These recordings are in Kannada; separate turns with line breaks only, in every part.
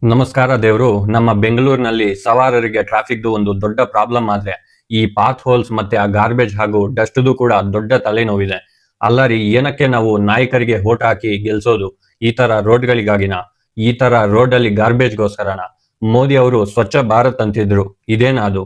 ನಮಸ್ಕಾರ ದೇವ್ರು. ನಮ್ಮ ಬೆಂಗಳೂರಿನಲ್ಲಿ ಸವಾರರಿಗೆ ಟ್ರಾಫಿಕ್ದು ಒಂದು ದೊಡ್ಡ ಪ್ರಾಬ್ಲಮ್ ಆದ್ರೆ ಈ ಪಾತ್ ಹೋಲ್ಸ್ ಮತ್ತೆ ಆ ಗಾರ್ಬೇಜ್ ಹಾಗೂ ಡಸ್ಟ್ದು ಕೂಡ ದೊಡ್ಡ ತಲೆನೋವಿದೆ. ಅಲ್ಲರಿ, ಏನಕ್ಕೆ ನಾವು ನಾಯಕರಿಗೆ ಓಟ್ ಹಾಕಿ ಗೆಲ್ಸೋದು? ಈ ತರ ರೋಡ್ಗಳಿಗಾಗಿನ? ಈ ತರ ರೋಡ್ ಅಲ್ಲಿ ಗಾರ್ಬೇಜ್ಗೋಸ್ಕರನ? ಮೋದಿ ಅವರು ಸ್ವಚ್ಛ ಭಾರತ್ ಅಂತಿದ್ರು, ಇದೇನದು?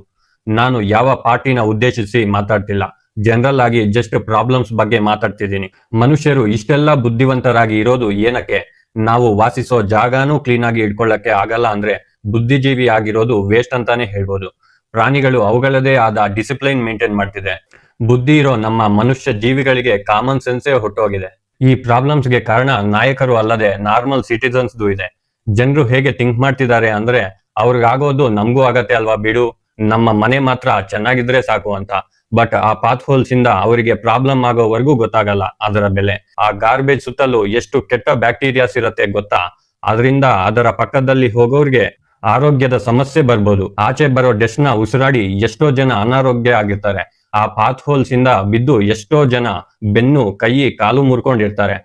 ನಾನು ಯಾವ ಪಾರ್ಟಿನ ಉದ್ದೇಶಿಸಿ ಮಾತಾಡ್ತಿಲ್ಲ, ಜನರಲ್ ಆಗಿ ಜಸ್ಟ್ ಪ್ರಾಬ್ಲಮ್ಸ್ ಬಗ್ಗೆ ಮಾತಾಡ್ತಿದ್ದೀನಿ. ಮನುಷ್ಯರು ಇಷ್ಟೆಲ್ಲ ಬುದ್ಧಿವಂತರಾಗಿ ಇರೋದು ಏನಕ್ಕೆ? ನಾವು ವಾಸಿಸೋ ಜಾಗನೂ ಕ್ಲೀನ್ ಆಗಿ ಇಟ್ಕೊಳ್ಳಕ್ಕೆ ಆಗಲ್ಲ ಅಂದ್ರೆ ಬುದ್ಧಿಜೀವಿ ಆಗಿರೋದು ವೇಸ್ಟ್ ಅಂತಾನೆ ಹೇಳ್ಬೋದು. ಪ್ರಾಣಿಗಳು ಅವುಗಳದೇ ಆದ ಡಿಸಿಪ್ಲೈನ್ ಮೇಂಟೈನ್ ಮಾಡ್ತಿದೆ. ಬುದ್ಧಿ ಇರೋ ನಮ್ಮ ಮನುಷ್ಯ ಜೀವಿಗಳಿಗೆ ಕಾಮನ್ ಸೆನ್ಸೇ ಹೊಟ್ಟೋಗಿದೆ. ಈ ಪ್ರಾಬ್ಲಮ್ಸ್ಗೆ ಕಾರಣ ನಾಯಕರು ಅಲ್ಲದೆ ನಾರ್ಮಲ್ ಸಿಟಿಸನ್ಸ್ದು ಇದೆ. ಜನರು ಹೇಗೆ ಥಿಂಕ್ ಮಾಡ್ತಿದ್ದಾರೆ ಅಂದ್ರೆ, ಅವ್ರಿಗಾಗೋದು ನಮಗೂ ಆಗತ್ತೆ ಅಲ್ವಾ ಬಿಡು, ನಮ್ಮ ಮನೆ ಮಾತ್ರ ಚೆನ್ನಾಗಿದ್ರೆ ಸಾಕು ಅಂತ. ಬಟ್ ಆ ಪಾತ್ ಹೋಲ್ಸ್ ಇಂದ ಅವರಿಗೆ ಪ್ರಾಬ್ಲಮ್ ಆಗೋವರೆಗೂ ಗೊತ್ತಾಗಲ್ಲ ಅದರ ಬೆಲೆ. ಆ ಗಾರ್ಬೇಜ್ ಸುತ್ತಲೂ ಎಷ್ಟು ಕೆಟ್ಟ ಬ್ಯಾಕ್ಟೀರಿಯಾಸ್ ಇರತ್ತೆ ಗೊತ್ತಾ? ಅದರಿಂದ ಅದರ ಪಕ್ಕದಲ್ಲಿ ಹೋಗೋರ್ಗೆ ಆರೋಗ್ಯದ ಸಮಸ್ಯೆ ಬರ್ಬೋದು. ಆಚೆ ಬರೋ ಡಸ್ಟ್ ನ ಉಸಿರಾಡಿ ಎಷ್ಟೋ ಜನ ಅನಾರೋಗ್ಯ ಆಗಿರ್ತಾರೆ. ಆ ಪಾತ್ ಹೋಲ್ಸ್ ಇಂದ ಬಿದ್ದು ಎಷ್ಟೋ ಜನ ಬೆನ್ನು ಕೈ ಕಾಲು ಮುರ್ಕೊಂಡಿರ್ತಾರೆ.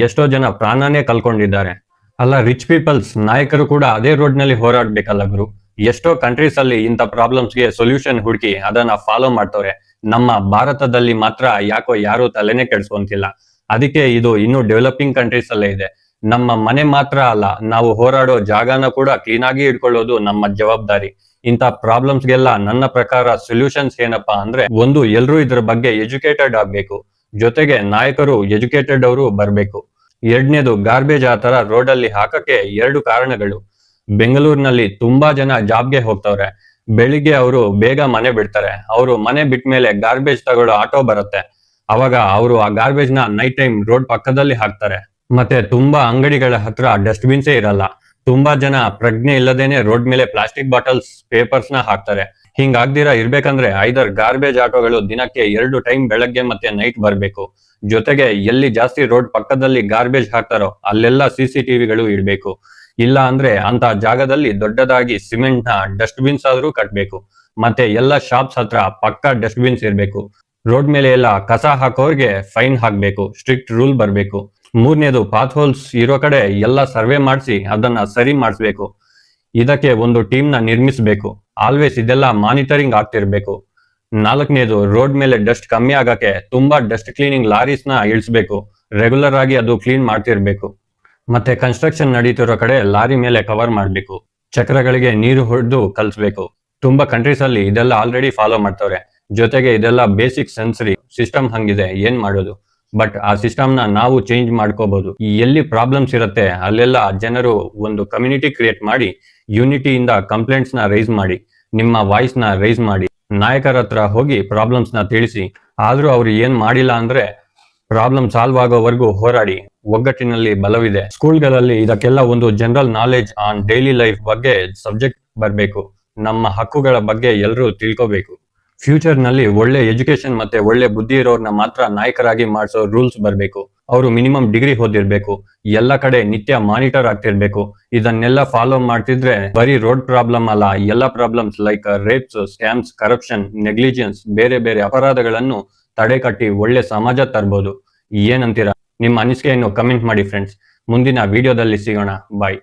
ಎಷ್ಟೋ ಜನ ಪ್ರಾಣನೇ ಕಳ್ಕೊಂಡಿದ್ದಾರೆ. ಅಲ್ಲ, ರಿಚ್ ಪೀಪಲ್ಸ್ ನಾಯಕರು ಕೂಡ ಅದೇ ರೋಡ್ ನಲ್ಲಿ ಹೋರಾಡ್ಬೇಕಲ್ಲ ಗುರು. ಎಷ್ಟೋ ಕಂಟ್ರೀಸ್ ಅಲ್ಲಿ ಇಂಥ ಪ್ರಾಬ್ಲಮ್ಸ್ಗೆ ಸೊಲ್ಯೂಷನ್ ಹುಡುಕಿ ಅದನ್ನ ಫಾಲೋ ಮಾಡ್ತವ್ರೆ. ನಮ್ಮ ಭಾರತದಲ್ಲಿ ಮಾತ್ರ ಯಾಕೋ ಯಾರು ತಲೆನೇ ಕೆಡ್ಸ್ಕೊಂತಿಲ್ಲ. ಅದಕ್ಕೆ ಇದು ಇನ್ನು ಡೆವಲಪಿಂಗ್ ಕಂಟ್ರೀಸ್ ಅಲ್ಲೇ ಇದೆ. ನಮ್ಮ ಮನೆ ಮಾತ್ರ ಅಲ್ಲ, ನಾವು ಹೋರಾಡೋ ಜಾಗನ ಕೂಡ ಕ್ಲೀನ್ ಆಗಿ ಇಟ್ಕೊಳ್ಳೋದು ನಮ್ಮ ಜವಾಬ್ದಾರಿ. ಇಂಥ ಪ್ರಾಬ್ಲಮ್ಸ್ಗೆಲ್ಲ ನನ್ನ ಪ್ರಕಾರ ಸೊಲ್ಯೂಷನ್ಸ್ ಏನಪ್ಪಾ ಅಂದ್ರೆ, ಒಂದು, ಎಲ್ರೂ ಇದ್ರ ಬಗ್ಗೆ ಎಜುಕೇಟೆಡ್ ಆಗ್ಬೇಕು. ಜೊತೆಗೆ ನಾಯಕರು ಎಜುಕೇಟೆಡ್ ಅವರು ಬರ್ಬೇಕು. ಎರಡನೇದು, ಗಾರ್ಬೇಜ್ ಆ ತರ ರೋಡ್ ಅಲ್ಲಿ ಹಾಕಕ್ಕೆ ಎರಡು ಕಾರಣಗಳು. ಬೆಂಗಳೂರಿನಲ್ಲಿ ತುಂಬಾ ಜನ ಜಾಬ್ಗೆ ಹೋಗ್ತವ್ರೆ. ಬೆಳಿಗ್ಗೆ ಅವರು ಬೇಗ ಮನೆ ಬಿಡ್ತಾರೆ. ಅವರು ಮನೆ ಬಿಟ್ಟ ಮೇಲೆ ಗಾರ್ಬೇಜ್ ತಗೊಳ್ಳೋ ಆಟೋ ಬರುತ್ತೆ. ಅವಾಗ ಅವರು ಆ ಗಾರ್ಬೇಜ್ ನ ನೈಟ್ ಟೈಮ್ ರೋಡ್ ಪಕ್ಕದಲ್ಲಿ ಹಾಕ್ತಾರೆ. ಮತ್ತೆ ತುಂಬಾ ಅಂಗಡಿಗಳ ಹತ್ರ ಡಸ್ಟ್ ಬಿನ್ಸೇ ಇರಲ್ಲ. ತುಂಬಾ ಜನ ಪ್ರಜ್ಞೆ ಇಲ್ಲದೇನೆ ರೋಡ್ ಮೇಲೆ ಪ್ಲಾಸ್ಟಿಕ್ ಬಾಟಲ್ಸ್, ಪೇಪರ್ಸ್ ನ ಹಾಕ್ತಾರೆ. ಹಿಂಗಾಗ್ದಿರಾ ಇರ್ಬೇಕಂದ್ರೆ ಐದರ್ ಗಾರ್ಬೇಜ್ ಆಟೋಗಳು ದಿನಕ್ಕೆ 2 ಟೈಮ್ ಬೆಳಗ್ಗೆ ಮತ್ತೆ ನೈಟ್ ಬರ್ಬೇಕು. ಜೊತೆಗೆ ಎಲ್ಲಿ ಜಾಸ್ತಿ ರೋಡ್ ಪಕ್ಕದಲ್ಲಿ ಗಾರ್ಬೇಜ್ ಹಾಕ್ತಾರೋ ಅಲ್ಲೆಲ್ಲ CCTVಗಳು ಇಡ್ಬೇಕು. ಇಲ್ಲ ಅಂದ್ರೆ ಅಂತ ಜಾಗದಲ್ಲಿ ದೊಡ್ಡದಾಗಿ ಸಿಮೆಂಟ್ ನ ಡಸ್ಟ್ ಬಿನ್ಸ್ ಆದ್ರೂ ಕಟ್ಬೇಕು. ಮತ್ತೆ ಎಲ್ಲ ಶಾಪ್ಸ್ ಹತ್ರ ಪಕ್ಕ ಡಸ್ಟ್ ಬಿನ್ಸ್ ಇರ್ಬೇಕು. ರೋಡ್ ಮೇಲೆ ಎಲ್ಲ ಕಸ ಹಾಕೋರ್ಗೆ ಫೈನ್ ಹಾಕ್ಬೇಕು. ಸ್ಟ್ರಿಕ್ಟ್ ರೂಲ್ ಬರ್ಬೇಕು. ಮೂರನೇದು, ಪಾತ್ ಹೋಲ್ಸ್ ಇರೋ ಕಡೆ ಎಲ್ಲ ಸರ್ವೆ ಮಾಡಿಸಿ ಅದನ್ನ ಸರಿ ಮಾಡಿಸ್ಬೇಕು. ಇದಕ್ಕೆ ಒಂದು ಟೀಮ್ ನ ನಿರ್ಮಿಸಬೇಕು. ಆಲ್ವೇಸ್ ಇದೆಲ್ಲ ಮಾನಿಟರಿಂಗ್ ಆಗ್ತಿರ್ಬೇಕು. ನಾಲ್ಕನೇದು, ರೋಡ್ ಮೇಲೆ ಡಸ್ಟ್ ಕಮ್ಮಿ ಆಗಕ್ಕೆ ತುಂಬಾ ಡಸ್ಟ್ ಕ್ಲೀನಿಂಗ್ ಲಾರೀಸ್ ನ ಇಳಿಸ್ಬೇಕು. ರೆಗ್ಯುಲರ್ ಆಗಿ ಅದು ಕ್ಲೀನ್ ಮಾಡ್ತಿರ್ಬೇಕು. ಮತ್ತೆ ಕನ್ಸ್ಟ್ರಕ್ಷನ್ ನಡೀತಿರೋ ಕಡೆ ಲಾರಿ ಮೇಲೆ ಕವರ್ ಮಾಡ್ಬೇಕು. ಚಕ್ರಗಳಿಗೆ ನೀರು ಹೊಡೆದು ಕಲ್ಸ್ಬೇಕು. ತುಂಬಾ ಕಂಟ್ರೀಸ್ ಅಲ್ಲಿ ಇದೆಲ್ಲ ಆಲ್ರೆಡಿ ಫಾಲೋ ಮಾಡ್ತವ್ರೆ. ಜೊತೆಗೆ ಇದೆಲ್ಲ ಬೇಸಿಕ್ ಸೆನ್ಸರಿ ಸಿಸ್ಟಮ್ ಹಂಗಿದೆ, ಏನ್ ಮಾಡೋದು? ಬಟ್ ಆ ಸಿಸ್ಟಮ್ ನ ನಾವು ಚೇಂಜ್ ಮಾಡ್ಕೋಬಹುದು. ಎಲ್ಲಿ ಪ್ರಾಬ್ಲಮ್ಸ್ ಇರುತ್ತೆ ಅಲ್ಲೆಲ್ಲ ಜನರು ಒಂದು ಕಮ್ಯುನಿಟಿ ಕ್ರಿಯೇಟ್ ಮಾಡಿ ಯೂನಿಟಿಯಿಂದ ಕಂಪ್ಲೇಂಟ್ಸ್ ನ ರೈಸ್ ಮಾಡಿ, ನಿಮ್ಮ ವಾಯ್ಸ್ ನ ರೈಸ್ ಮಾಡಿ, ನಾಯಕರ ಹತ್ರ ಹೋಗಿ ಪ್ರಾಬ್ಲಮ್ಸ್ ನ ತಿಳಿಸಿ. ಆದ್ರೂ ಅವ್ರು ಏನ್ ಮಾಡಿಲ್ಲ ಅಂದ್ರೆ ಪ್ರಾಬ್ಲಮ್ ಸಾಲ್ವ್ ಆಗೋವರೆಗೂ ಹೋರಾಡಿ. ಒಗ್ಗಟ್ಟಿನಲ್ಲಿ ಬಲವಿದೆ. ಸ್ಕೂಲ್ಗಳಲ್ಲಿ ಇದಕ್ಕೆಲ್ಲ ಒಂದು general knowledge on daily life ಬಗ್ಗೆ ಸಬ್ಜೆಕ್ಟ್ ಬರಬೇಕು. ನಮ್ಮ ಹಕ್ಕುಗಳ ಬಗ್ಗೆ ಎಲ್ಲರೂ ತಿಳ್ಕೋಬೇಕು. ಫ್ಯೂಚರ್ ನಲ್ಲಿ ಒಳ್ಳೆ ಎಜುಕೇಶನ್ ಮತ್ತೆ ಒಳ್ಳೆ ಬುದ್ಧಿ ಇರೋರ್ನ ಮಾತ್ರ ನಾಯಕರಾಗಿ ಮಾಡಿಸೋ ರೂಲ್ಸ್ ಬರಬೇಕು. ಅವರು ಮಿನಿಮಮ್ ಡಿಗ್ರಿ ಓದಿರ್ಬೇಕು. ಎಲ್ಲ ಕಡೆ ನಿತ್ಯ ಮಾನಿಟರ್ ಆಗ್ತಿರ್ಬೇಕು. ಇದನ್ನೆಲ್ಲ ಫಾಲೋ ಮಾಡ್ತಿದ್ರೆ ಬರೀ ರೋಡ್ ಪ್ರಾಬ್ಲಮ್ ಅಲ್ಲ, ಎಲ್ಲ problems like rapes, scams, corruption, negligence, ಬೇರೆ ಬೇರೆ ಅಪರಾಧಗಳನ್ನು ತಡೆ ಕಟ್ಟಿ ಒಳ್ಳೆ ಸಮಾಜ ತರ್ಬೋದು. ಏನಂತೀರಾ? ನಿಮ್ಮ ಅನಿಸಿಕೆಯನ್ನು ಕಮೆಂಟ್ ಮಾಡಿ ಫ್ರೆಂಡ್ಸ್. ಮುಂದಿನ ವಿಡಿಯೋದಲ್ಲಿ ಸಿಗೋಣ. ಬಾಯ್.